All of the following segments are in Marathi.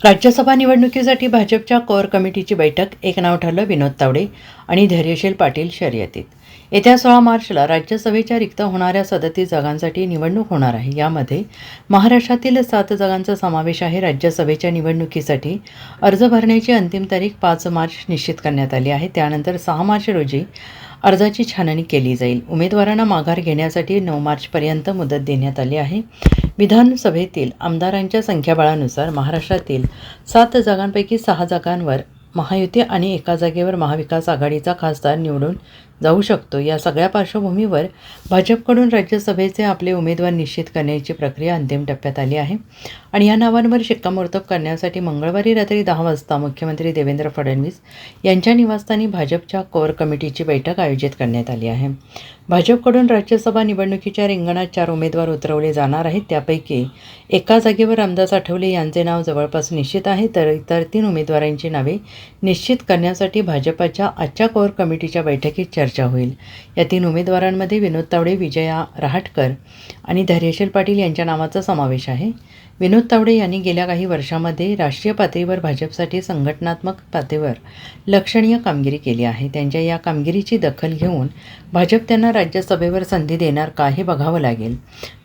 राज्यसभा निवडणुकीसाठी भाजपच्या कोअर कमिटीची बैठक. एक नाव ठरलं, विनोद तावडे आणि धैर्यशील पाटील शर्यतीत. येत्या 16 मार्चला राज्यसभेच्या रिक्त होणाऱ्या 37 जागांसाठी निवडणूक होणार आहे. यामध्ये महाराष्ट्रातील 7 जागांचा समावेश आहे. राज्यसभेच्या निवडणुकीसाठी अर्ज भरण्याची अंतिम तारीख 5 मार्च निश्चित करण्यात आली आहे. त्यानंतर 6 मार्च रोजी अर्जाची छाननी केली जाईल. उमेदवारांना माघार घेण्यासाठी 9 मार्चपर्यंत मुदत देण्यात आली आहे. विधानसभेतील आमदारांच्या संख्याबळानुसार महाराष्ट्रातील 7 जागांपैकी 6 जागांवर महायुती आणि एका जागेवर महाविकास आघाडीचा खासदार निवडून जाऊ शकतो. या सगळ्या पार्श्वभूमीवर भाजपकडून राज्यसभेचे आपले उमेदवार निश्चित करण्याची प्रक्रिया अंतिम टप्प्यात आली आहे आणि या नावांवर शिक्कामोर्तब करण्यासाठी मंगळवारी रात्री 10 वाजता मुख्यमंत्री देवेंद्र फडणवीस यांच्या निवासस्थानी भाजपच्या कोअर कमिटीची बैठक आयोजित करण्यात आली आहे. भाजपकडून राज्यसभा निवडणुकीच्या रिंगणात 4 उमेदवार उतरवले जाणार आहेत. त्यापैकी एका जागेवर रामदास आठवले यांचे नाव जवळपास निश्चित आहे, तर इतर 3 उमेदवारांची नावे निश्चित करण्यासाठी भाजपच्या आजच्या कोअर कमिटीच्या बैठकीत चर्चा होईल. या 3 उमेदवारांमध्ये विनोद तावडे, विजया रहाटकर आणि धैर्यशील पाटील यांच्या नावाचा समावेश आहे. विनोद तावडे यांनी गेल्या काही वर्षांमध्ये राष्ट्रीय पातळीवर भाजपसाठी संघटनात्मक पातळीवर लक्षणीय कामगिरी केली आहे. त्यांच्या या कामगिरीची दखल घेऊन भाजप त्यांना राज्यसभेवर संधी देणार का हे बघावं लागेल.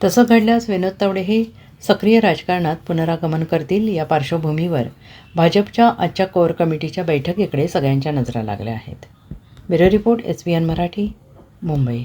तसं घडल्यास विनोद तावडे हे सक्रिय राजकारणात पुनरागमन करतील. या पार्श्वभूमीवर भाजपच्या आजच्या कोअर कमिटीच्या बैठकीकडे सगळ्यांच्या नजरा लागल्या आहेत. Bureau report, SBN Marathi, Mumbai.